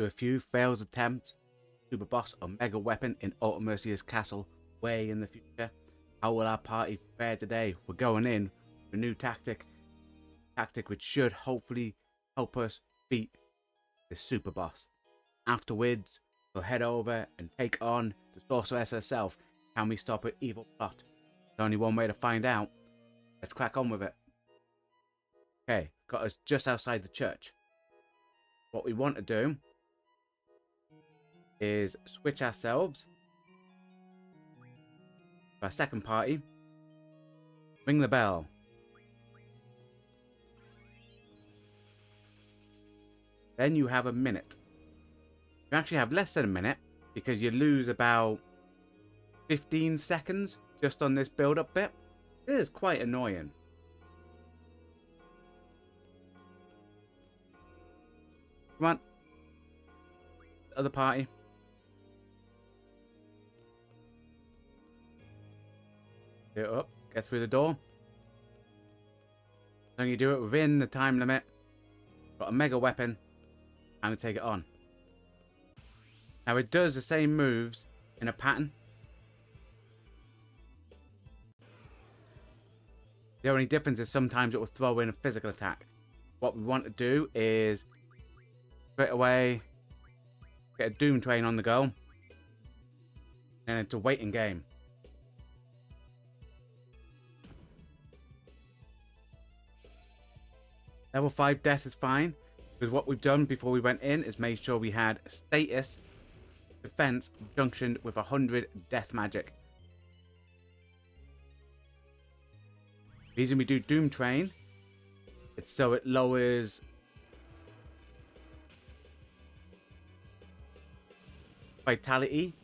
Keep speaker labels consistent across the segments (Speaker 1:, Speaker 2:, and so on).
Speaker 1: After a few failed attempts, super boss or mega weapon in Ultimercia's castle way in the future. How will our party fare today? We're going in with a new tactic which should hopefully help us beat the super boss. Afterwards, we'll head over and take on the Sorceress herself. Can we stop her evil plot? There's only one way to find out. Let's crack on with it. Okay, got us just outside the church. What we want to do is switch ourselves to our second party. Ring the bell. Then you have a minute. You actually have less than a minute because you lose about 15 seconds just on this build-up bit. It is quite annoying. Come on. Other party. Get up. Get through the door. Then you do it within the time limit. Got a mega weapon. And we take it on. Now it does the same moves in a pattern. The only difference is sometimes it will throw in a physical attack. What we want to do is straight away get a Doom Train on the go. And it's a waiting game. Level 5 death is fine. Because what we've done before we went in is made sure we had status, defense, junctioned with 100 death magic. The reason we do Doom Train, it's so it lowers vitality.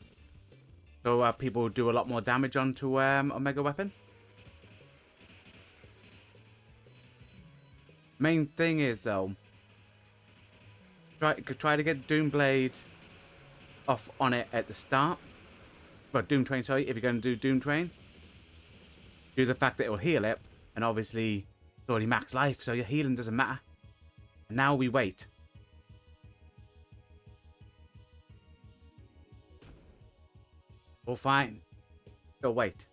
Speaker 1: So people do a lot more damage onto a mega weapon. Main thing is though, try to get Doomblade off on it at the start. Well, Doom Train, sorry, if you're going to do Doom Train. Due to the fact that it will heal it, and obviously it's already max life, so your healing doesn't matter. And now we wait. All fine. Still wait.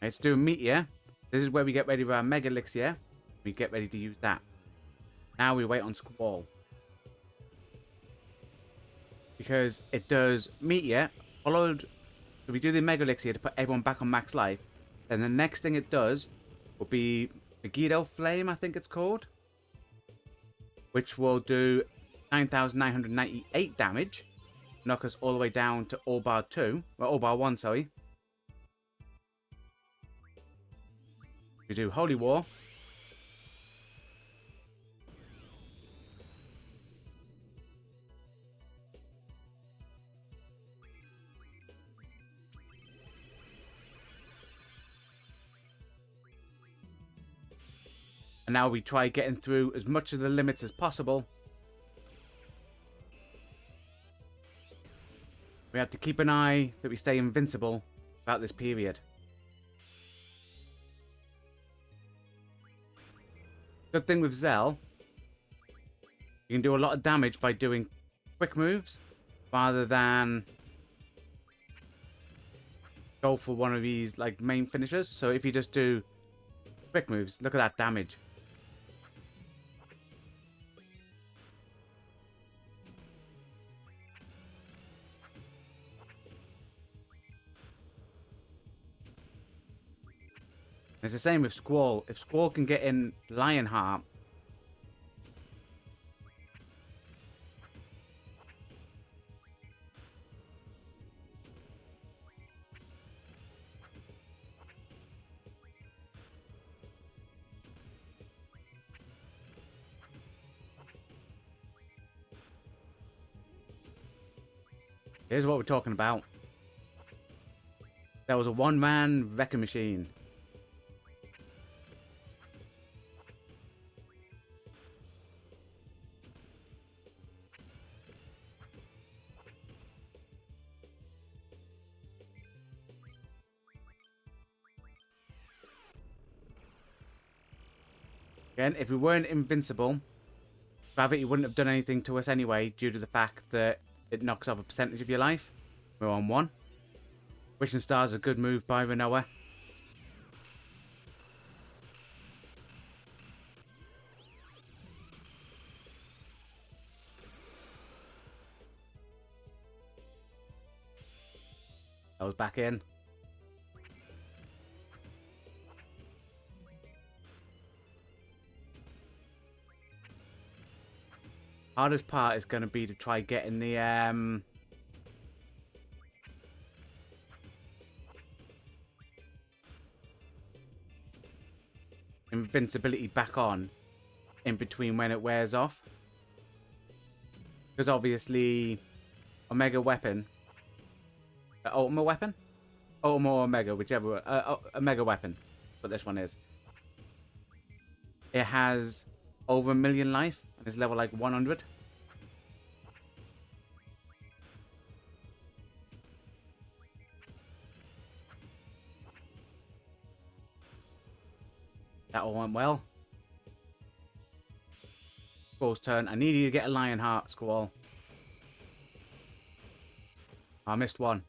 Speaker 1: Let's do a meteor. This is where we get ready for our Mega Elixir. We get ready to use that. Now we wait on Squall. Because it does Meteor, followed... So we do the Mega Elixir to put everyone back on max life. Then the next thing it does will be Megiddo Flame, I think it's called. Which will do 9,998 damage. Knock us all the way down to all bar 2. Well, all bar 1, sorry. We do Holy War. And now we try getting through as much of the limits as possible. We have to keep an eye that we stay invincible throughout this period. Good thing with Zell, you can do a lot of damage by doing quick moves rather than go for one of these like main finishers. So if you just do quick moves, look at that damage. It's the same with Squall. If Squall can get in Lionheart, here's what we're talking about. There was a one-man wrecking machine. Again, if we weren't invincible, Gravity wouldn't have done anything to us anyway, due to the fact that it knocks off a percentage of your life. We're on 1. Wishing Star is a good move by Renoa. I was back in. Hardest part is going to be to try getting the invincibility back on in between when it wears off. Because obviously Omega Weapon, Ultimate Weapon? Ultimate or Omega, whichever, Omega Weapon, what this one is. It has over 1 million life, and it's level like 100. That all went well. Squall's turn. I need you to get a Lion Heart, Squall. I missed one.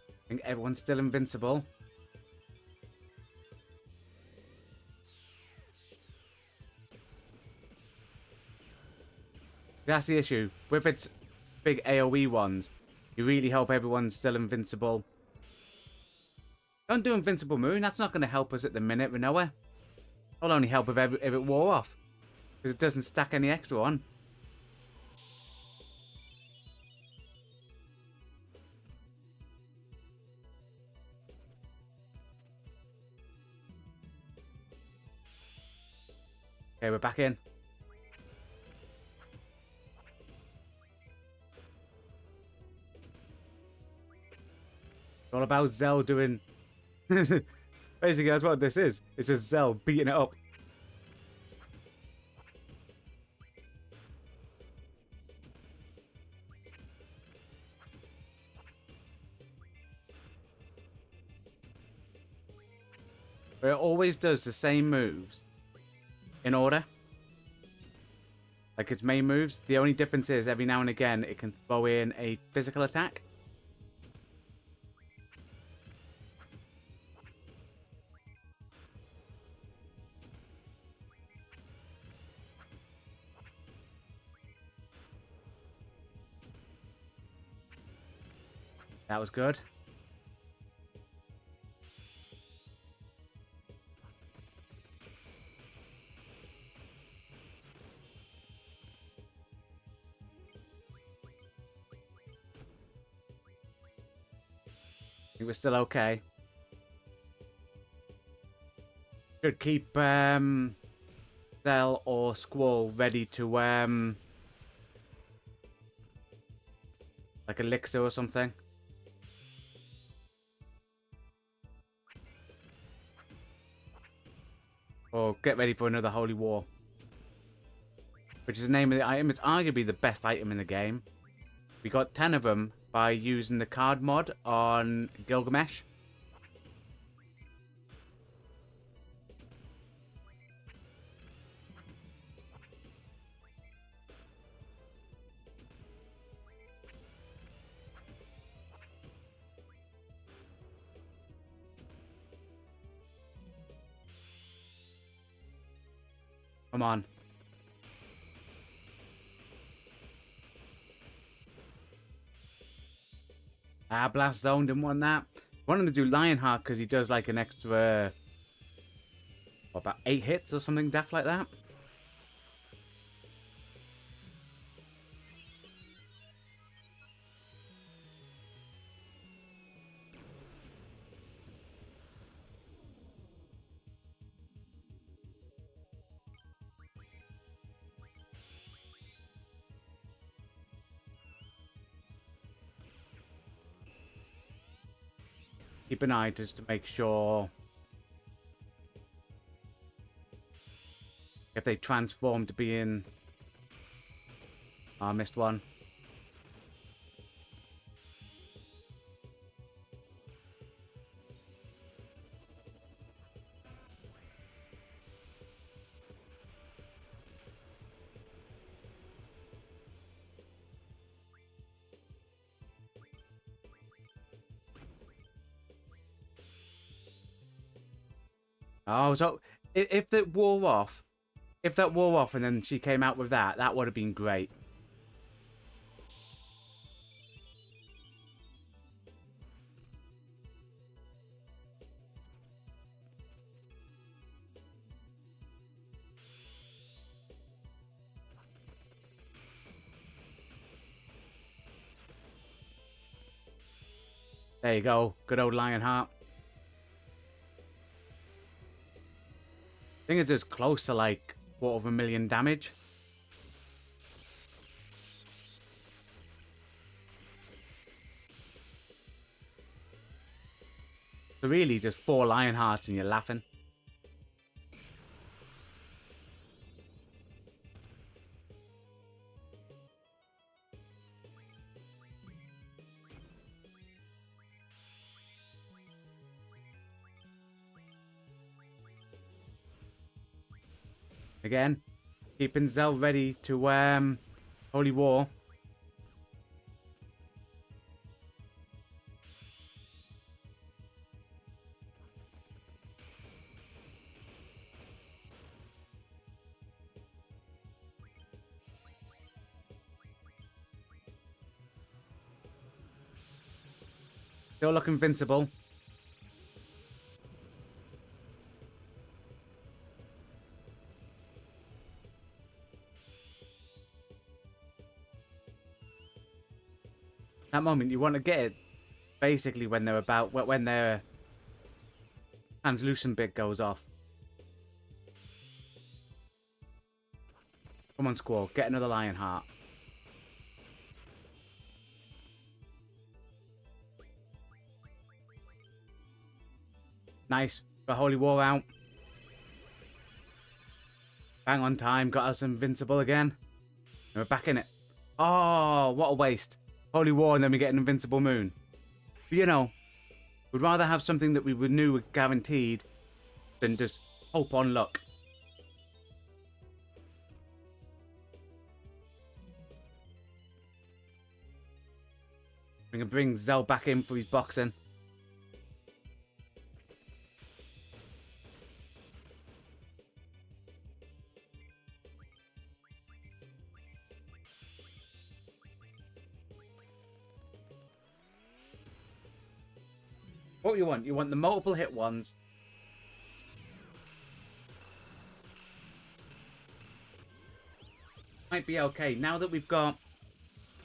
Speaker 1: I think everyone's still invincible. That's the issue. With its big AoE ones, you really hope everyone's still invincible. Don't do Invincible Moon. That's not going to help us at the minute, Renoa. It'll only help if it wore off. Because it doesn't stack any extra on. Okay, we're back in. It's all about Zell doing... Basically, that's what this is. It's just Zell beating it up. But it always does the same moves in order. Like its main moves. The only difference is every now and again it can throw in a physical attack. That was good. I think we're still okay. Should keep Cell or Squall ready to like Elixir or something. Or get ready for another Holy War. Which is the name of the item. It's arguably the best item in the game. We got 10 of them by using the card mod on Gilgamesh. Come on. Blast Zone, didn't want that. Wanted to do Lionheart because he does like an extra, what, about 8 hits or something daft like that. Keep an eye just to make sure if they transform to being... Oh, I missed one. Oh, so if that wore off, if that wore off and then she came out with that, that would have been great. There you go. Good old Lionheart. I think it does close to like 250,000 damage. So really just 4 Lionhearts and you're laughing. Again, keeping Zell ready to Holy War. Still look invincible. That moment you want to get it basically when their translucent bit goes off. Come on, Squall, get another Lionheart. Nice. Got Holy War out. Bang on time. Got us invincible again. And we're back in it. Oh, what a waste. Holy War and then we get an invincible moon. But you know, we'd rather have something that we knew was guaranteed than just hope on luck. We can bring Zell back in for his boxing. What do you want? You want the multiple hit ones. Might be okay. Now that we've got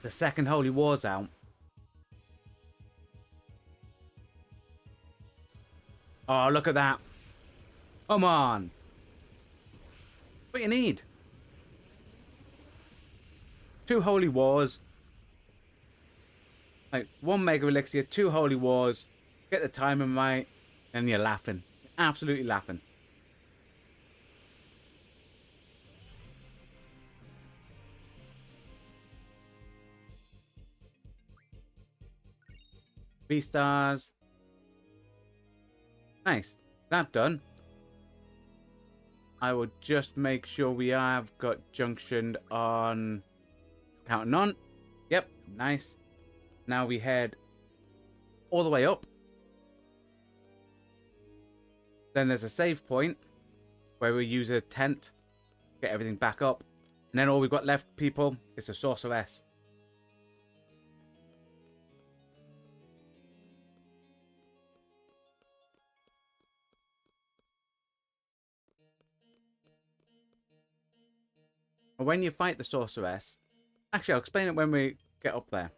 Speaker 1: the second Holy Wars out. Oh, look at that. Come on. What do you need? 2 Holy Wars. Like 1 Mega Elixir, 2 Holy Wars. Get the timing right, and you're laughing. Absolutely laughing. Three stars. Nice. That done. I will just make sure we have got junctioned on counting on. Yep, nice. Now we head all the way up. Then there's a save point where we use a tent, get everything back up. And then all we've got left, people, is a Sorceress. And when you fight the Sorceress, actually I'll explain it when we get up there.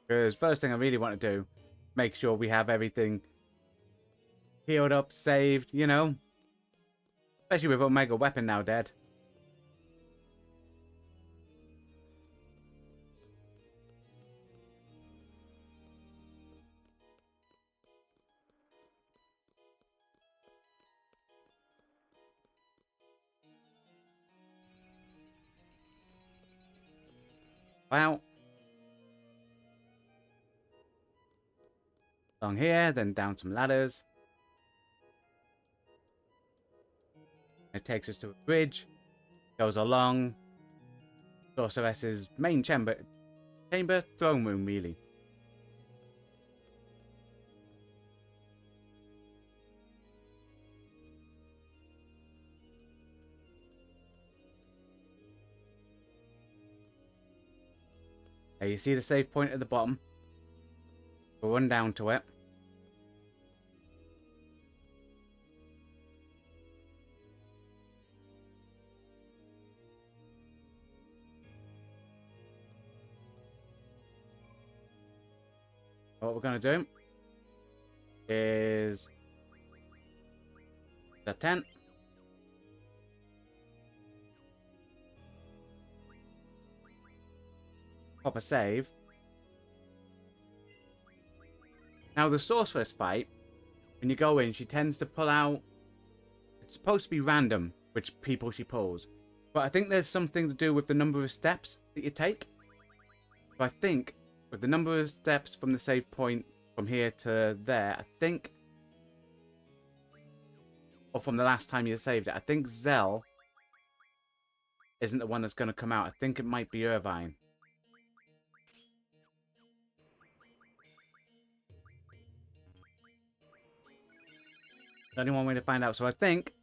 Speaker 1: Because first thing I really want to do, make sure we have everything healed up, saved, you know. Especially with Omega Weapon now dead. Wow. Along here, then down some ladders. It takes us to a bridge. Goes along. Sorceress's main chamber, throne room, really. Now you see the save point at the bottom. We'll run down to it. What we're going to do is the tent. Pop a save. Now the Sorceress fight, when you go in, she tends to pull out... It's supposed to be random which people she pulls. But I think there's something to do with the number of steps that you take. So I think with the number of steps from the save point from here to there, I think... Or from the last time you saved it, I think Zell isn't the one that's going to come out. I think it might be Irvine. Only one way to find out. So I think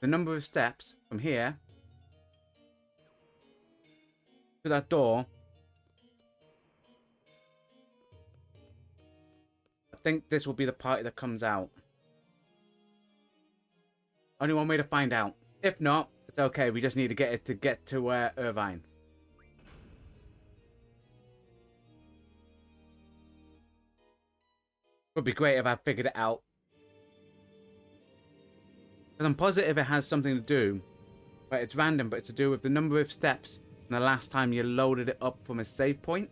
Speaker 1: the number of steps from here to that door, I think this will be the party that comes out. Only one way to find out. If not, it's okay. We just need to get to Irvine. Would be great if I figured it out. And I'm positive it has something to do, but it's random, but it's to do with the number of steps and the last time you loaded it up from a save point,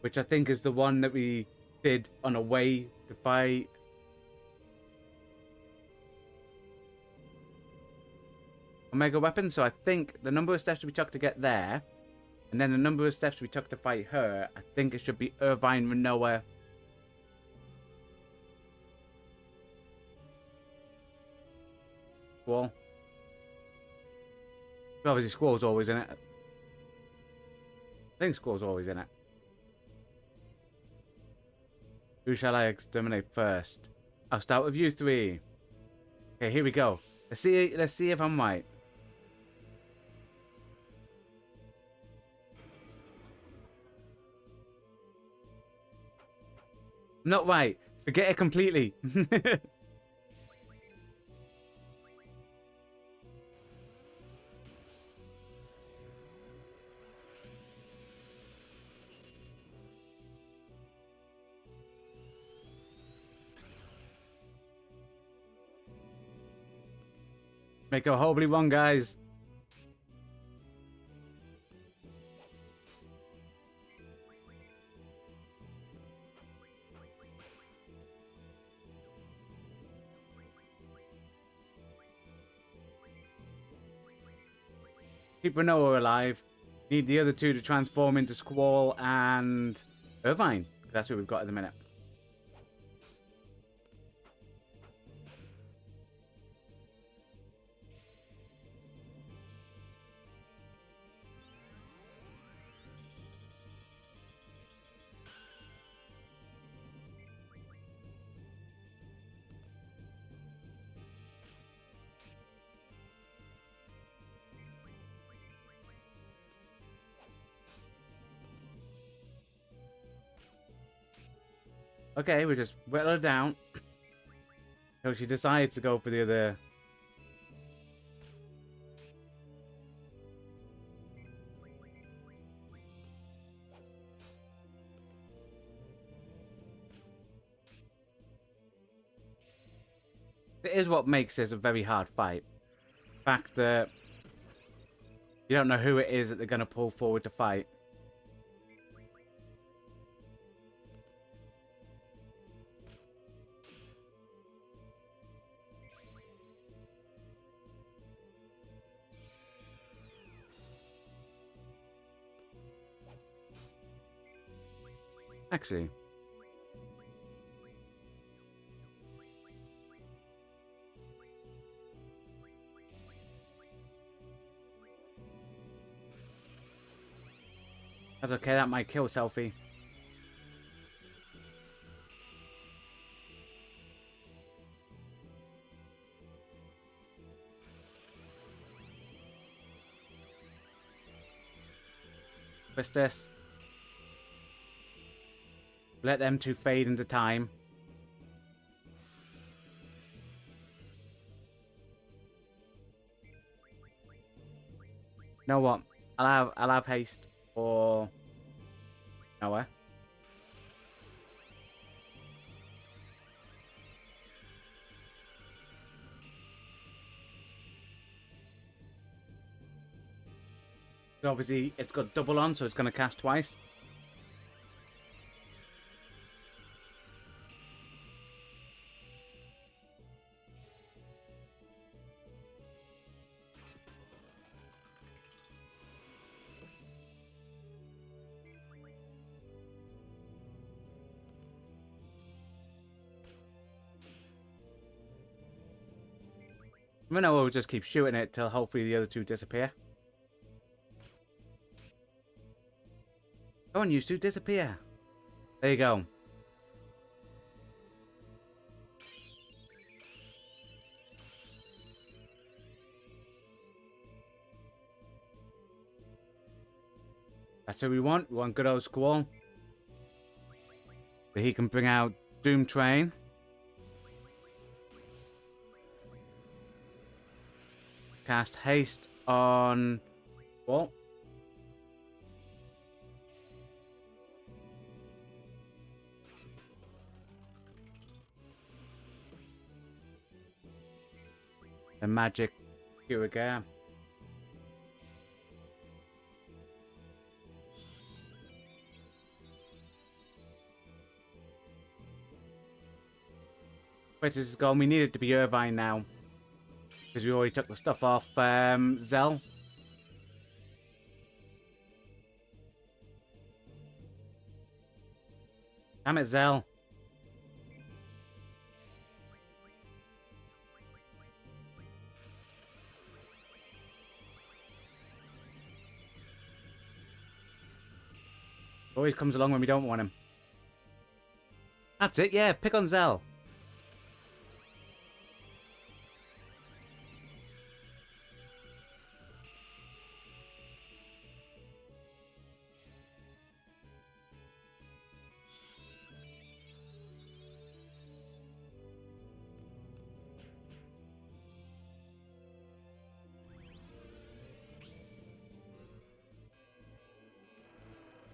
Speaker 1: which I think is the one that we did on a way to fight Omega Weapon. So I think the number of steps we took to get there, and then the number of steps we took to fight her, I think it should be Irvine, Renoa, Squall. Obviously, Squall's always in it. I think Squall's always in it. Who shall I exterminate first? I'll start with you three. Okay, here we go. Let's see if I'm right. I'm not right. Forget it completely. Make go horribly wrong, guys. Keep Renoa alive. Need the other two to transform into Squall and Irvine. That's what we've got at the minute. Okay, we just whittle her down. So she decides to go for the other. It is what makes this a very hard fight. The fact that you don't know who it is that they're going to pull forward to fight. Actually, That's okay, that might kill Selfie. What's this? Let them two fade into time. You know what? I'll have haste or nowhere. Obviously, it's got double on, so it's going to cast twice. I mean, we'll just keep shooting it till hopefully the other two disappear. Go on, you two, disappear. There you go. That's what we want. We want good old Squall. But he can bring out Doom Train. Cast haste on Squall. The magic cure again. Wait, this is gone. We need it to be Irvine now. Because we already took the stuff off Zell. Damn it, Zell. Always comes along when we don't want him. That's it, yeah. Pick on Zell.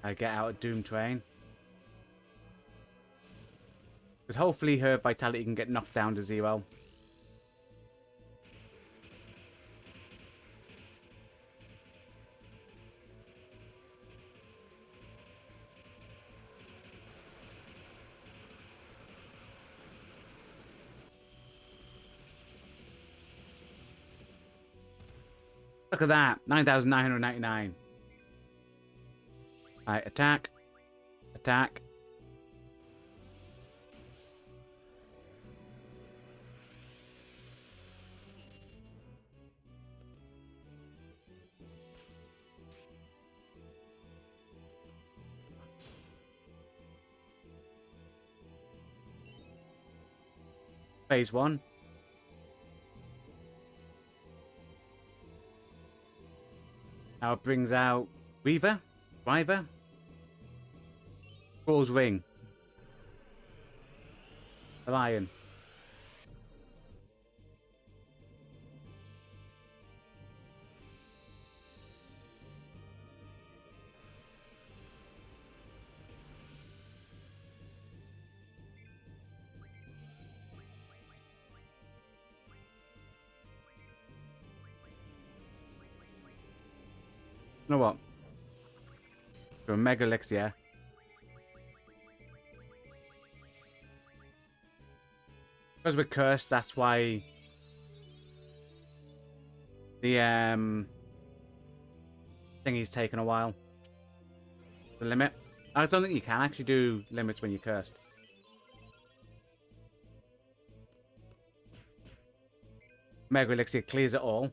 Speaker 1: I get out of Doom Train. Because hopefully her vitality can get knocked down to 0. Look at that. 9,999. Alright, attack. Attack. Phase 1. Now it brings out Weaver. Driver. Squall's Ring. The Lion. You know what? For a Mega Elixir. Because we're cursed, that's why the thingy's taken a while. The limit. I don't think you can actually do limits when you're cursed. Mega Elixir clears it all.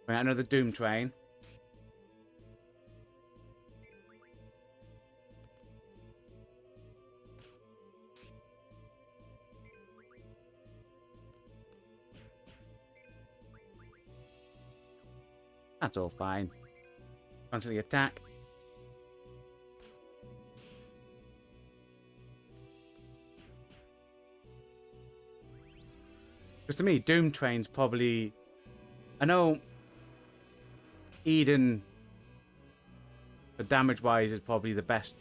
Speaker 1: Bring out another Doom Train. That's all fine. Constantly attack. Because to me, Doom Train's probably... I know Eden, for damage-wise, is probably the best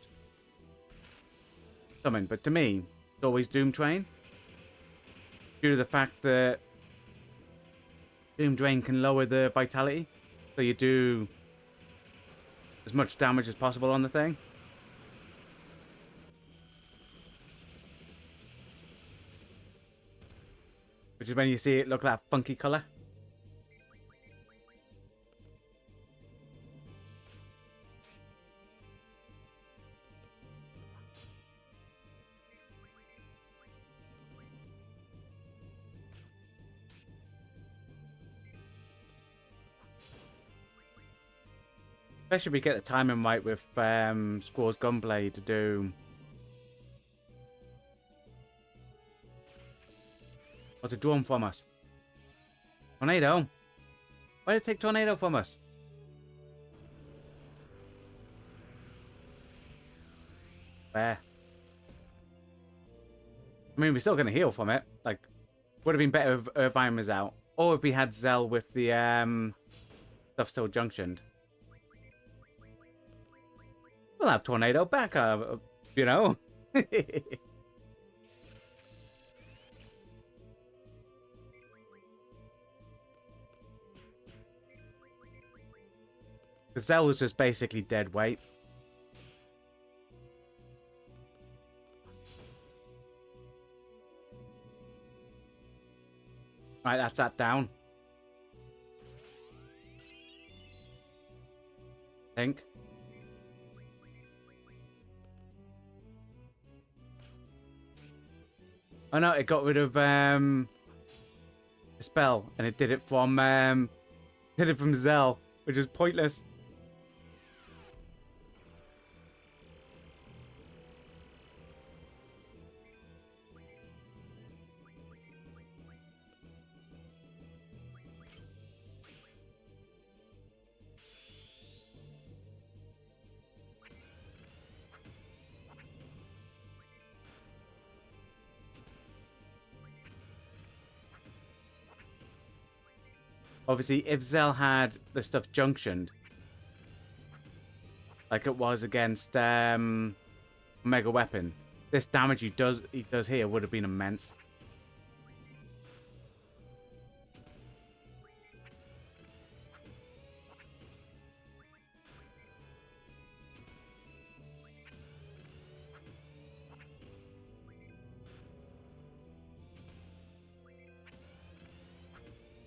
Speaker 1: summon. But to me, it's always Doom Train. Due to the fact that Doom Drain can lower the vitality. So you do as much damage as possible on the thing. Which is when you see it look that funky colour. Especially if we get the timing right with Squall's Gunblade to do... What's it drawn from us? Tornado? Why did it take Tornado from us? Where? I mean, we're still going to heal from it. Like, would have been better if Irvine was out. Or if we had Zell with the stuff still junctioned. We'll have Tornado back, you know. Zell was just basically dead weight. Right, that's that down. I think. Oh no, it got rid of a spell, and it did it from Zell, which is pointless. Obviously, if Zell had the stuff junctioned, like it was against Mega Weapon, this damage he does here would have been immense.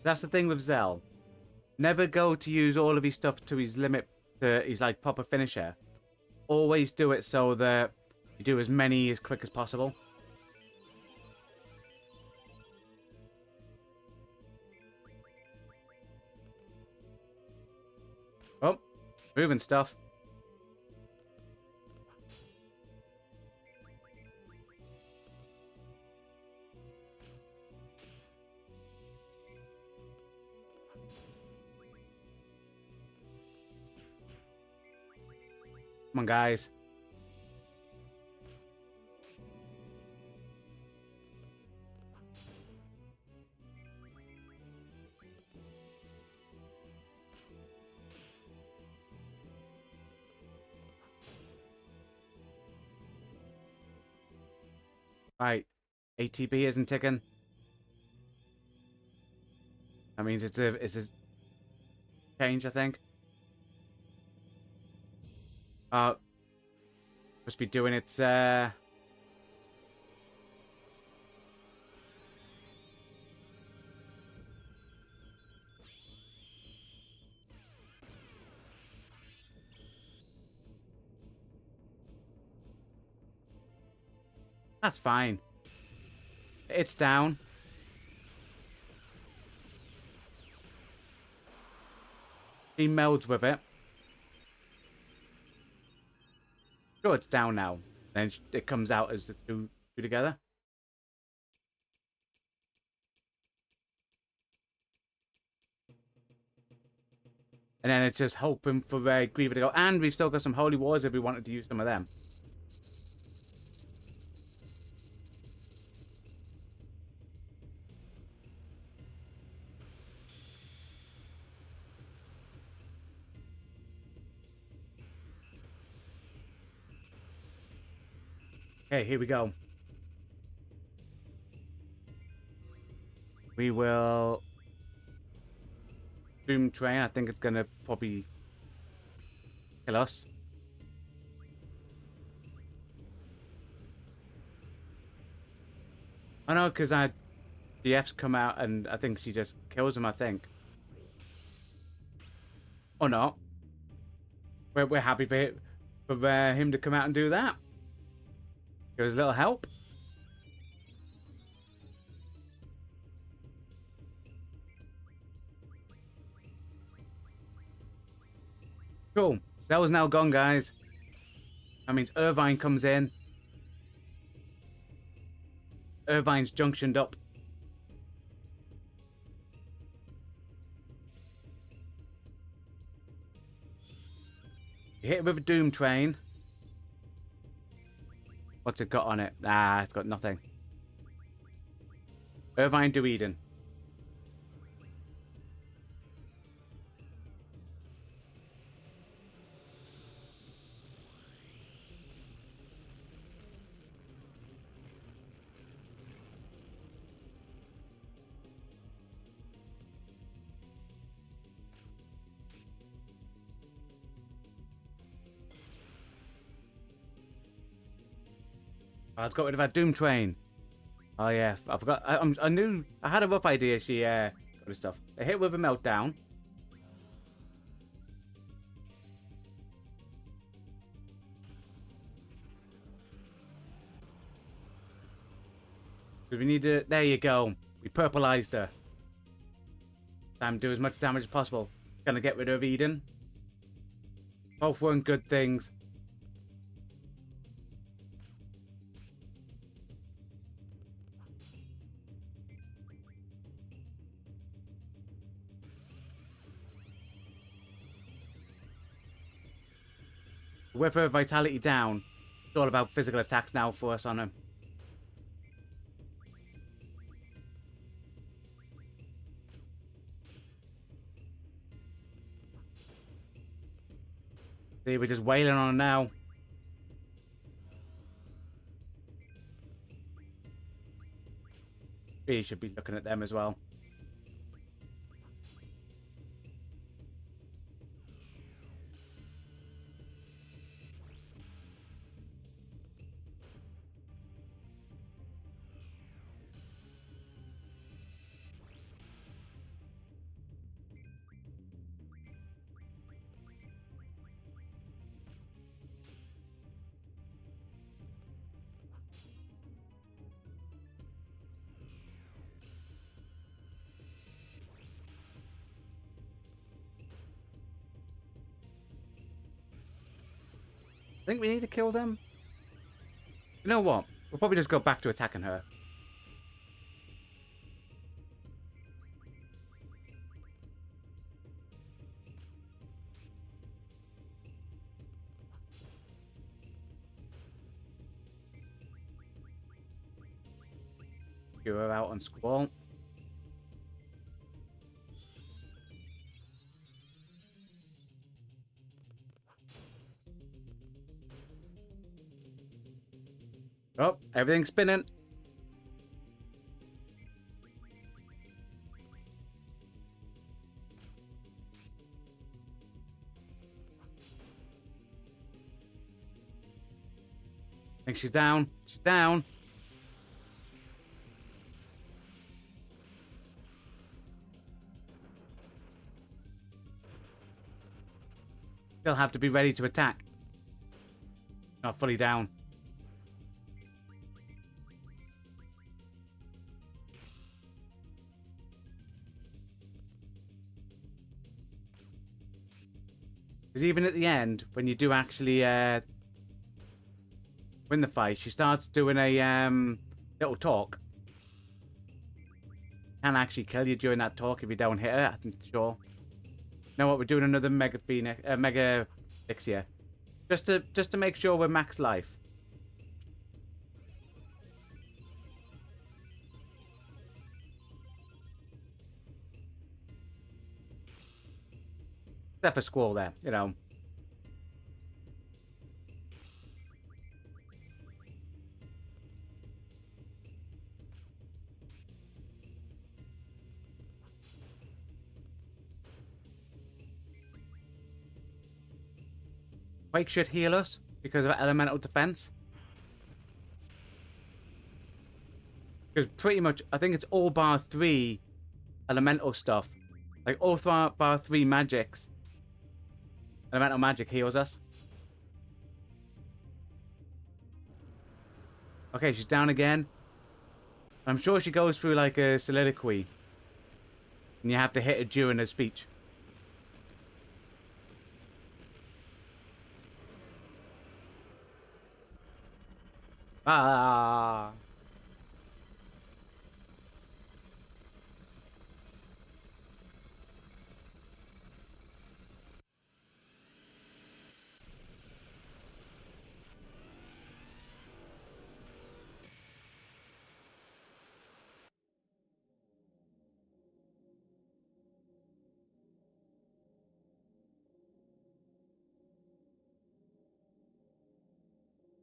Speaker 1: That's the thing with Zell. Never go to use all of his stuff to his limit, to his like proper finisher. Always do it so that you do as many as quick as possible. Oh, moving stuff. Come on, guys. Right. ATB isn't ticking. That means it's a change, I think. Must be doing its that's fine. It's down. He melds with it. Sure, it's down now. Then it comes out as the two together. And then it's just hoping for Griever to go. And we've still got some Holy Wars if we wanted to use some of them. Okay, here we go. We will Doom Train. I think it's gonna probably kill us. I know, because the F's come out and I think she just kills him, I think. Or not. We're happy for him to come out and do that. Give us a little help. Cool. Zell's now gone, guys. That means Irvine comes in. Irvine's junctioned up. You hit it with a Doom Train. What's it got on it? Ah, it's got nothing. Irvine to Eden. Let's got rid of our Doom Train. Oh yeah, I forgot. I knew. I had a rough idea. She got the stuff. They hit with a meltdown. So we need to. There you go. We purpleized her. Time to do as much damage as possible. Gonna get rid of Eden. Both weren't good things. With her vitality down, it's all about physical attacks now for us on him. See, we're just wailing on her now. We should be looking at them as well. I think we need to kill them. You know what? We'll probably just go back to attacking her. Get her out on Squall. Oh, everything's spinning. I think she's down. She's down. Still have to be ready to attack. Not fully down. Because even at the end, when you do actually win the fight, she starts doing a little talk. Can actually kill you during that talk if you don't hit her, I'm sure. Know what? We're doing another Mega Phoenix, Mega Elixir, just to make sure we're max life. Except for Squall there, you know. Quake should heal us because of elemental defense. Because pretty much, I think it's all bar 3 elemental stuff. Like all bar 3 magics. Elemental magic heals us. Okay, she's down again. I'm sure she goes through like a soliloquy. And you have to hit her during her speech. Ah.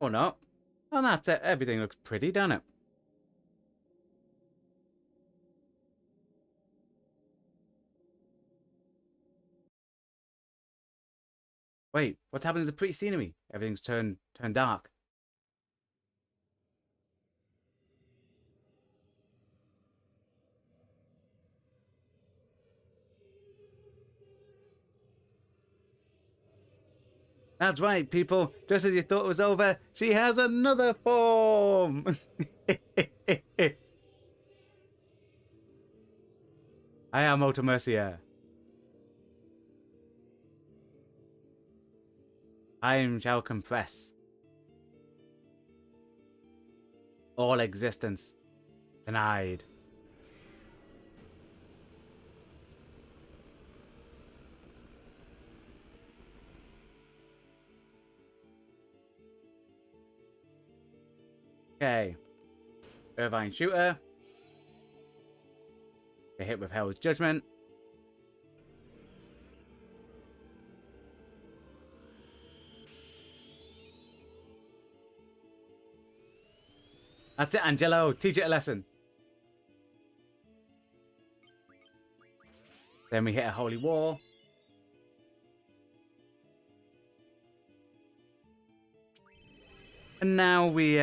Speaker 1: Or not. Well, that's it. Everything looks pretty, doesn't it? Wait, what's happening to the pretty scenery? Everything's turned dark. That's right, people. Just as you thought it was over, she has another form. I am Ultimercia. Time shall compress. All existence denied. Okay. Irvine Shooter. Get hit with Hell's Judgment. That's it, Angelo. Teach it a lesson. Then we hit a Holy War. And now we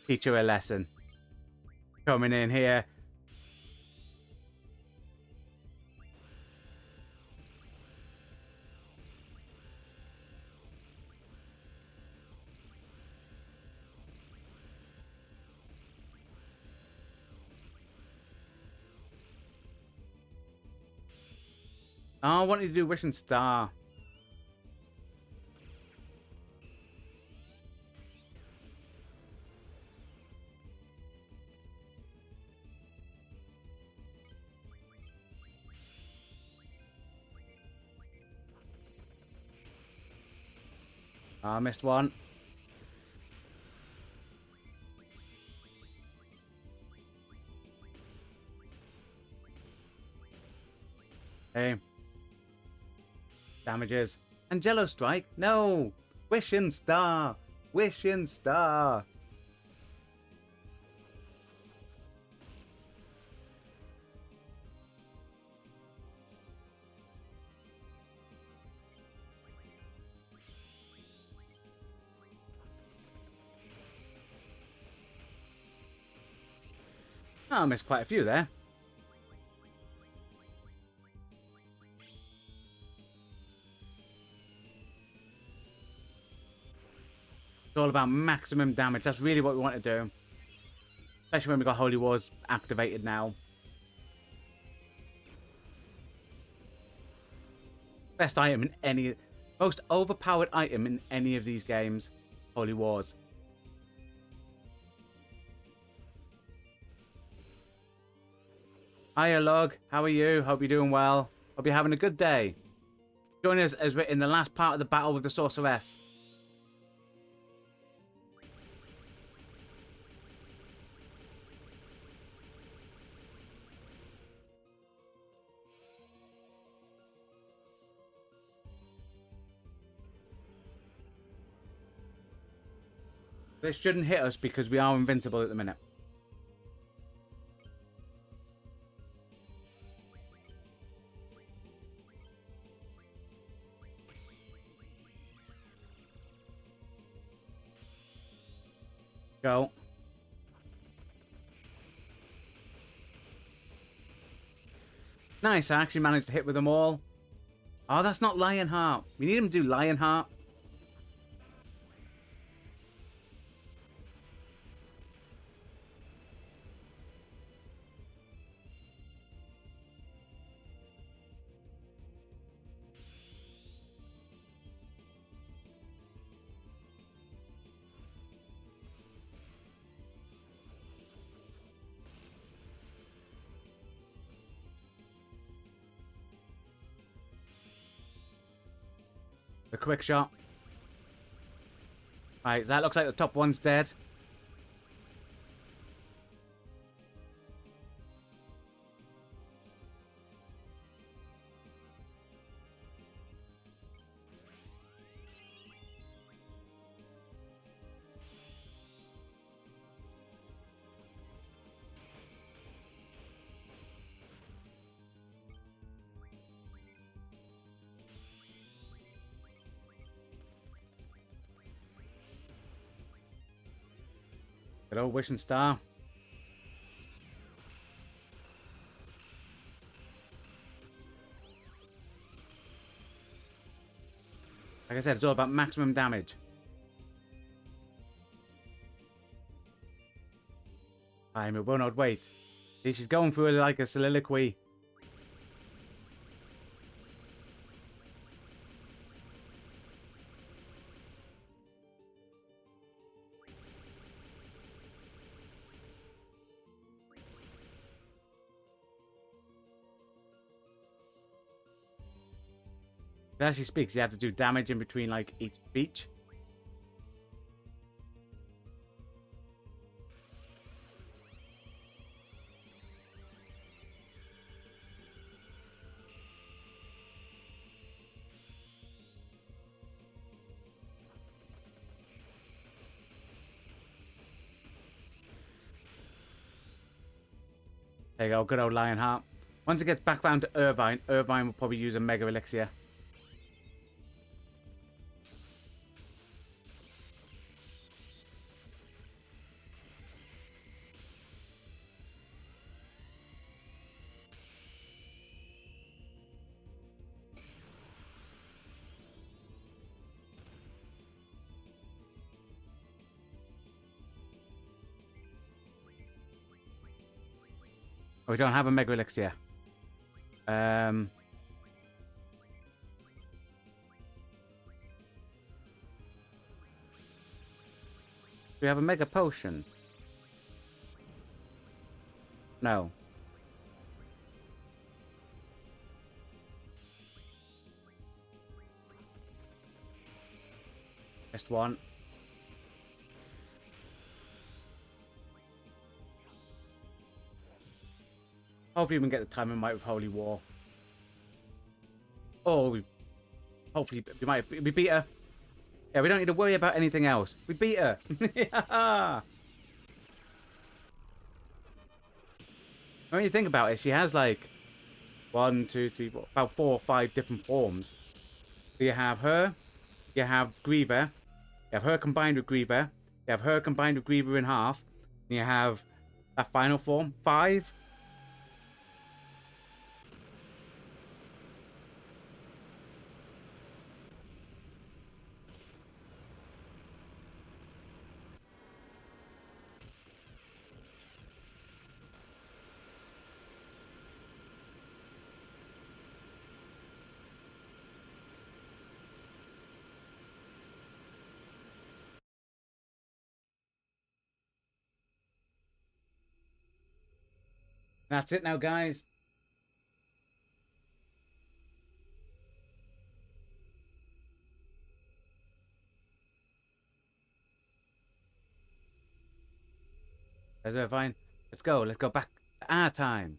Speaker 1: teach her a lesson. Coming in here. Oh, I wanted to do Wishing Star. Oh, I missed one. Hey. Damages. Angelo Strike? No! Wishing Star! Wishing Star! Oh, I missed quite a few there. It's all about maximum damage. That's really what we want to do. Especially when we got Holy Wars activated now. Best item in any... Most overpowered item in any of these games. Holy Wars. Hiya, Log. How are you? Hope you're doing well. Hope you're having a good day. Join us as we're in the last part of the battle with the Sorceress. This shouldn't hit us because we are invincible at the minute. Go. Nice, I actually managed to hit with them all. Oh, that's not Lionheart. We need him to do Lionheart. A quick shot. Right, that looks like the top one's dead. Good old Wishing Star. Like I said, it's all about maximum damage. It will not wait. See, she's going through like a soliloquy. As she speaks, you have to do damage in between like each speech. There you go, good old Lionheart. Once it gets back round to Irvine, Irvine will probably use a Mega Elixir. Oh, we don't have a Mega Elixir. Do we have a Mega Potion? No. Just one. Hopefully we can get the timing right with Holy War. Oh, hopefully we beat her. Yeah, we don't need to worry about anything else. We beat her. Yeah. When you think about it, she has like 1, 2, 3, 4, about 4 or 5 different forms. So you have her, you have Griever, you have her combined with Griever, you have her combined with Griever in half, and you have that final form, 5. That's it now, guys. Is it fine? Let's go. Let's go back to our time.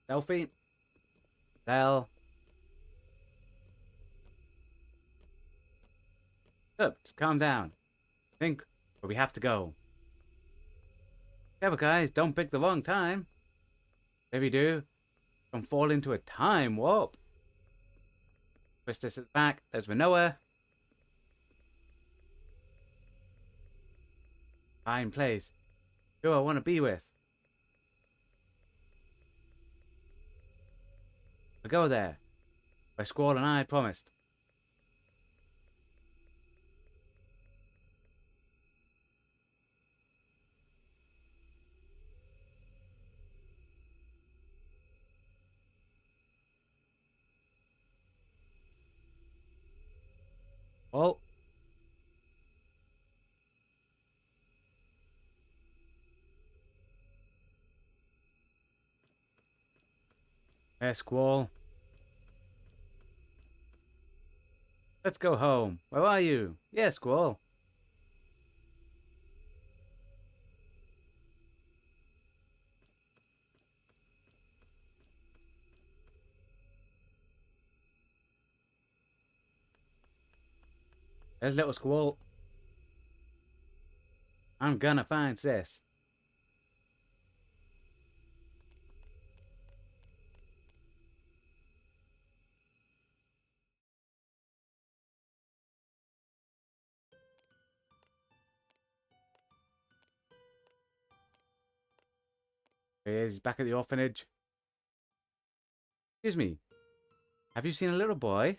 Speaker 1: Selfie. Sell. Up. Just calm down. Think where we have to go. Careful, guys. Don't pick the wrong time. If you do, don't fall into a time warp. Twist this at the back. There's Renoa. Fine place. Who I want to be with. We'll go there. Where Squall and I promised. Well. Hey, Squall. Let's go home. Where are you? Yeah, Squall. There's little Squall. I'm gonna find Sis. Here he is, back at the orphanage. Excuse me. Have you seen a little boy?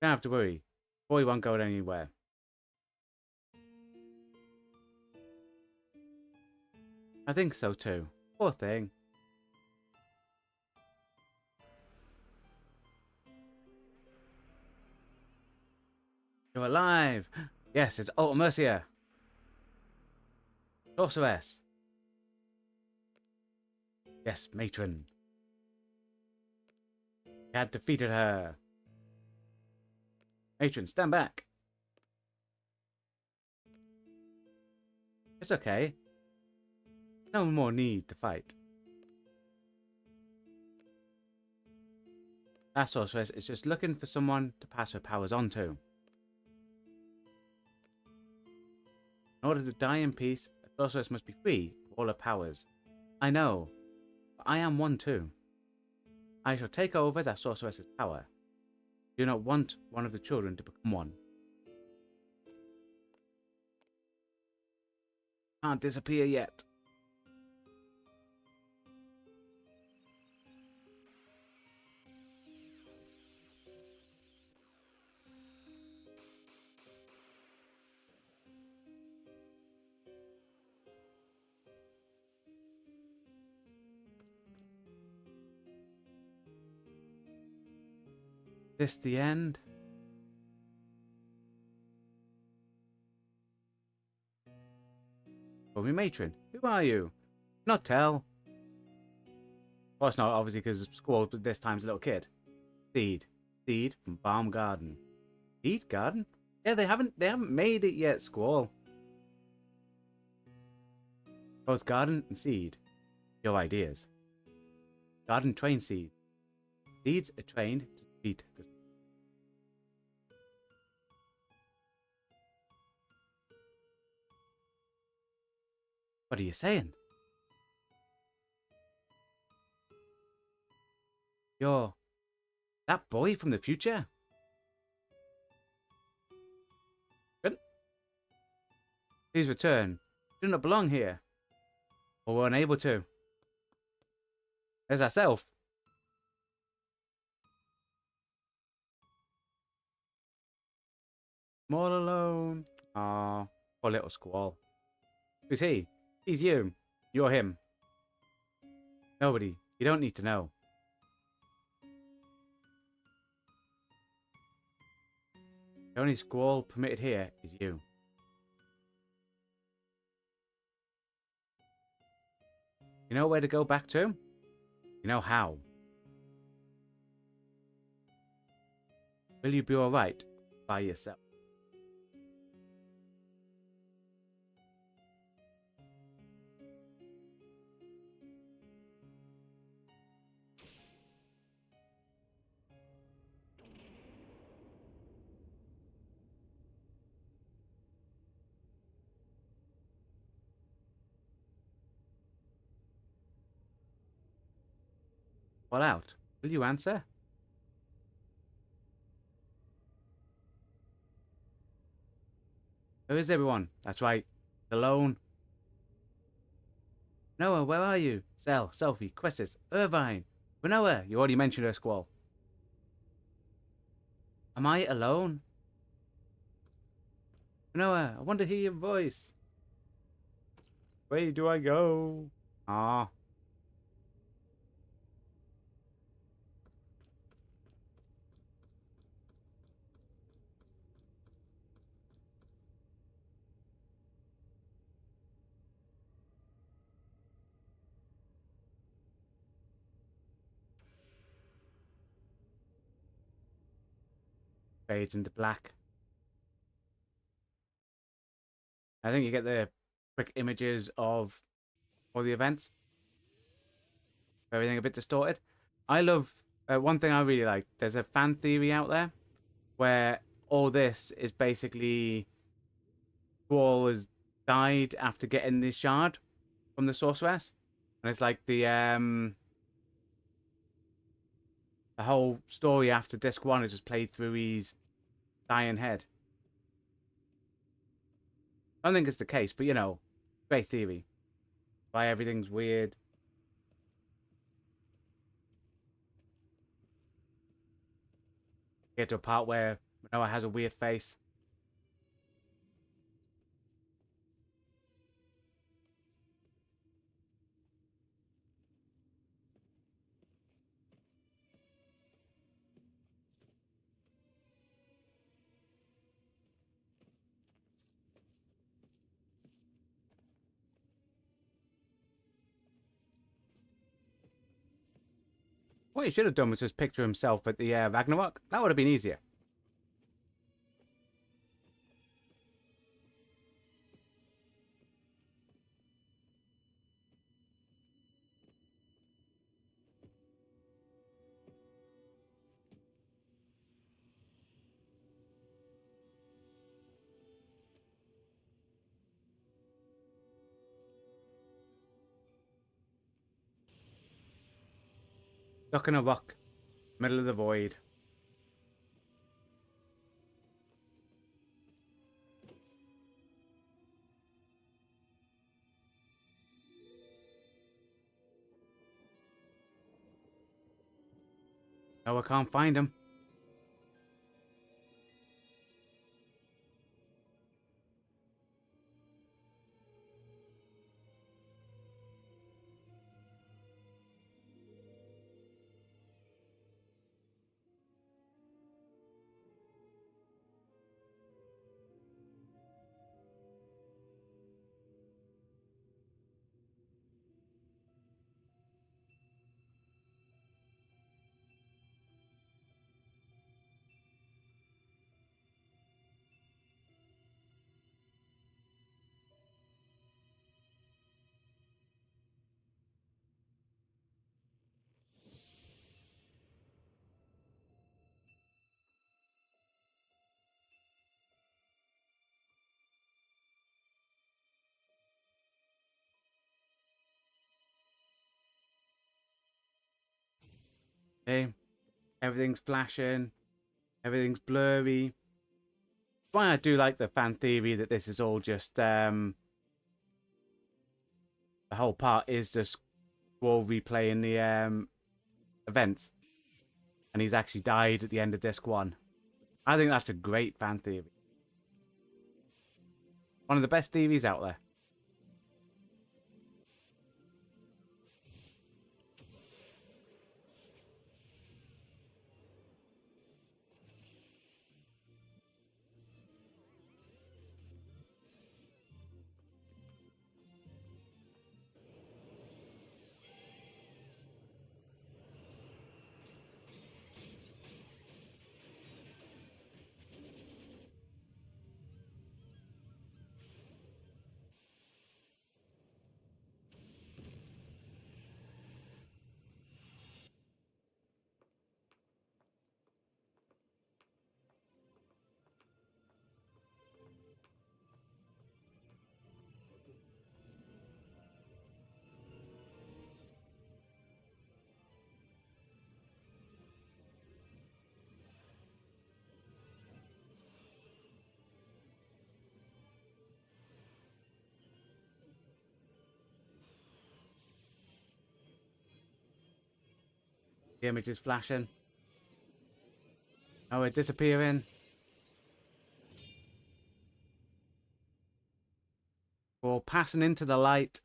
Speaker 1: Don't have to worry. Boy won't go anywhere. I think so too. Poor thing. You're alive! Yes, it's Mercia. Sorceress. Yes, matron. You had defeated her. Matron, stand back. It's okay. No more need to fight. That sorceress is just looking for someone to pass her powers on to. In order to die in peace, a sorceress must be free of all her powers. I know, but I am one too. I shall take over that sorceress's power. I do not want one of the children to become one. Can't disappear yet. This the end? Call me matron. Who are you? Not tell. Well, it's not obviously because Squall this time's a little kid. Seed. Seed from Balm Garden. Seed Garden? Yeah, they haven't made it yet, Squall. Both garden and seed. Your ideas. Garden train seed. Seeds are trained to defeat the... What are you saying? You're that boy from the future? Good. Please return. You do not belong here. Or we're unable to. There's ourselves. All alone. Ah, poor little Squall. Who's he? He's you. You're him. Nobody. You don't need to know. The only Squall permitted here is you. You know where to go back to? You know how. Will you be alright by yourself? What out? Will you answer? Where is everyone? That's right. Alone. Noah, where are you? Zell, Selfie, Questus, Irvine. Noah, you already mentioned her, Squall. Am I alone? Noah, I want to hear your voice. Where do I go? Ah. Fades into black. I think you get the quick images of all the events. Everything a bit distorted. I love one thing I really like. There's a fan theory out there where all this is basically Squall has died after getting this shard from the Sorceress, and it's like the whole story after disc 1 is just played through his dying head. I don't think it's the case, but you know, great theory. Why everything's weird. Get to a part where Noah has a weird face. What he should have done was just picture himself at the Ragnarok. That would have been easier. Stuck in a rock, middle of the void. No, I can't find him. Hey, everything's flashing. Everything's blurry. Why I do like the fan theory that this is all just the whole part is just Squall replaying the events, and he's actually died at the end of disc 1. I think that's a great fan theory. One of the best theories out there. The image is flashing. Oh, we're disappearing. We're passing into the light.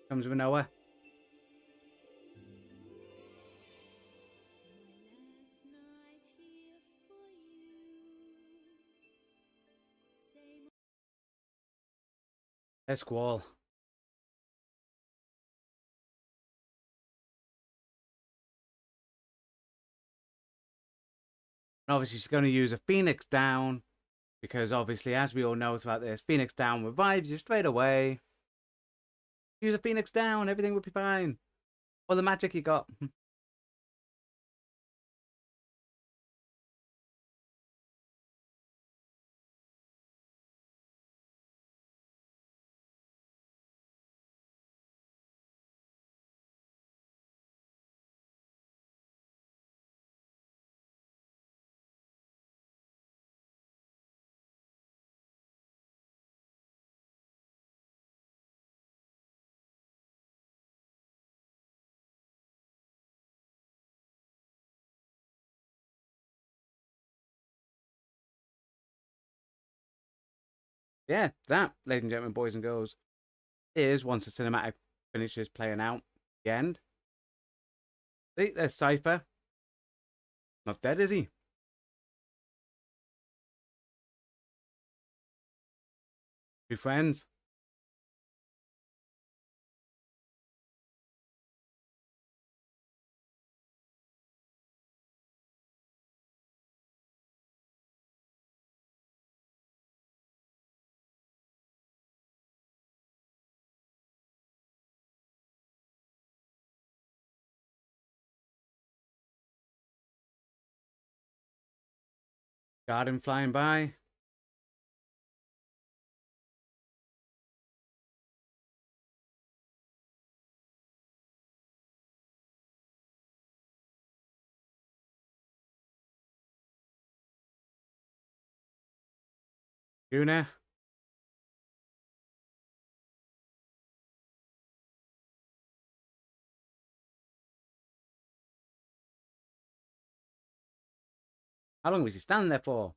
Speaker 1: Comes Manoa. There's Squall. And obviously she's going to use a Phoenix Down. Because obviously, as we all know throughout this, Phoenix Down revives you straight away. Use a Phoenix Down, everything will be fine. All the magic you got. Yeah, that, ladies and gentlemen, boys and girls, is once the cinematic finishes playing out, the end. See, there's Cypher. Not dead, is he? Two friends. Garden flying by. Guna. How long was he standing there for?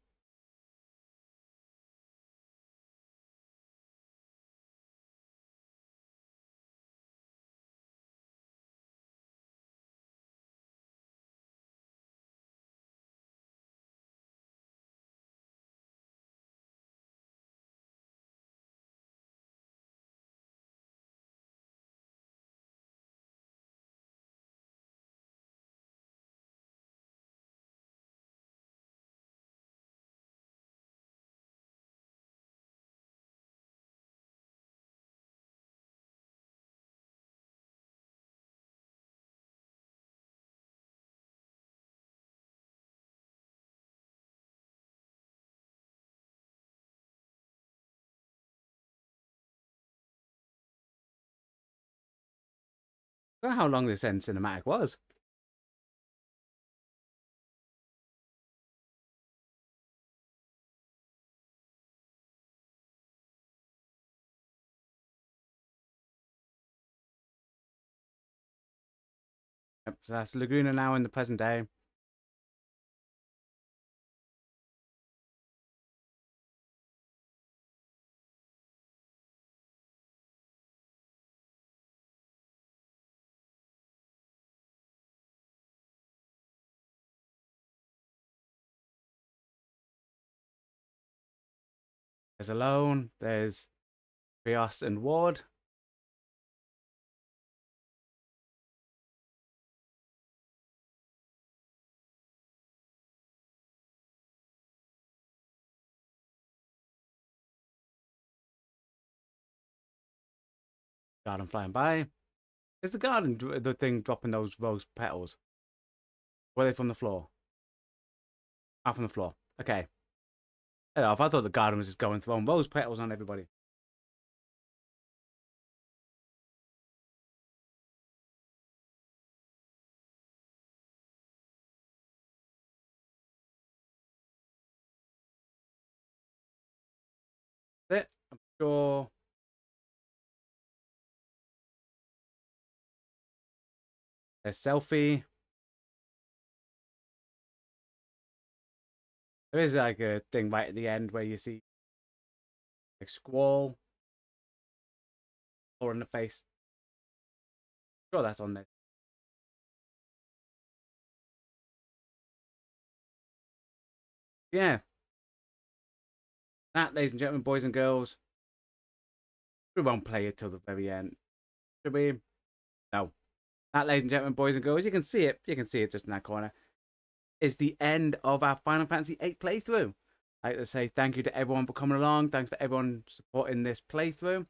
Speaker 1: I don't know how long this end cinematic was. Yep, so that's Laguna now in the present day. There's Alone. There's Rios and Ward. Garden flying by. Is the garden the thing dropping those rose petals? Were they from the floor? Out from the floor. Okay. I thought the garden was just going throwing rose petals on everybody. That's it. I'm sure. A selfie. There is like a thing right at the end where you see like squall or in the face. Sure, that's on there. Yeah. That, ladies and gentlemen, boys and girls, we won't play it till the very end. Should we? No. That, ladies and gentlemen, boys and girls, you can see it. You can see it just in that corner. Is the end of our Final Fantasy VIII playthrough. I'd like to say thank you to everyone for coming along. Thanks for everyone supporting this playthrough.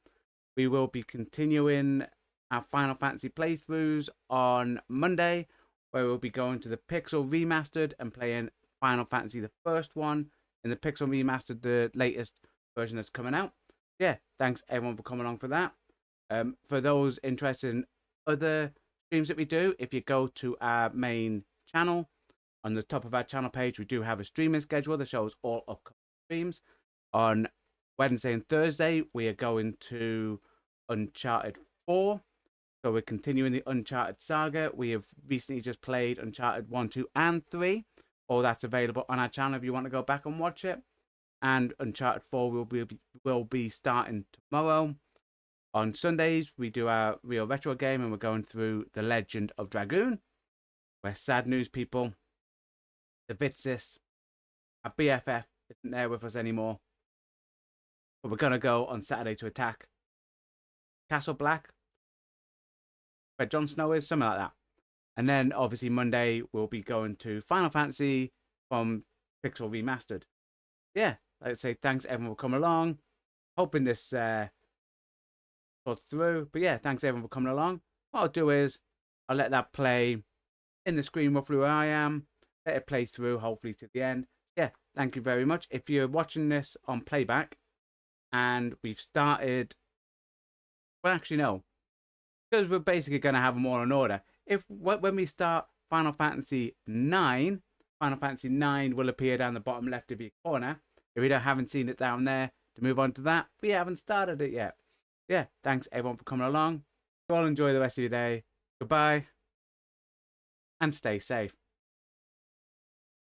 Speaker 1: We will be continuing our Final Fantasy playthroughs on Monday, where we'll be going to the Pixel Remastered and playing Final Fantasy, the first one in the Pixel Remastered, the latest version that's coming out. Yeah, thanks everyone for coming along for that. For those interested in other streams that we do, if you go to our main channel, on the top of our channel page, we do have a streaming schedule that shows all upcoming streams. On Wednesday and Thursday, we are going to Uncharted 4. So we're continuing the Uncharted saga. We have recently just played Uncharted 1, 2, and 3. All that's available on our channel if you want to go back and watch it. And Uncharted 4 will be starting tomorrow. On Sundays, we do our Real Retro game, and we're going through The Legend of Dragoon. We're sad news, people. The Vitsis, our BFF, isn't there with us anymore. But we're going to go on Saturday to attack Castle Black, where Jon Snow is, something like that. And then, obviously, Monday, we'll be going to Final Fantasy from Pixel Remastered. Yeah, I'd say thanks everyone for coming along. Hoping this thought through. But yeah, thanks everyone for coming along. What I'll do is, I'll let that play in the screen roughly where I am. Let it play through, hopefully to the end. Yeah, thank you very much. If you're watching this on playback and we've started, well, actually no, because we're basically going to have them all in order. When we start Final Fantasy 9, Final Fantasy 9 will appear down the bottom left of your corner. If you haven't seen it down there, to move on to that, we haven't started it yet. Yeah, thanks everyone for coming along. You all enjoy the rest of your day. Goodbye, and stay safe.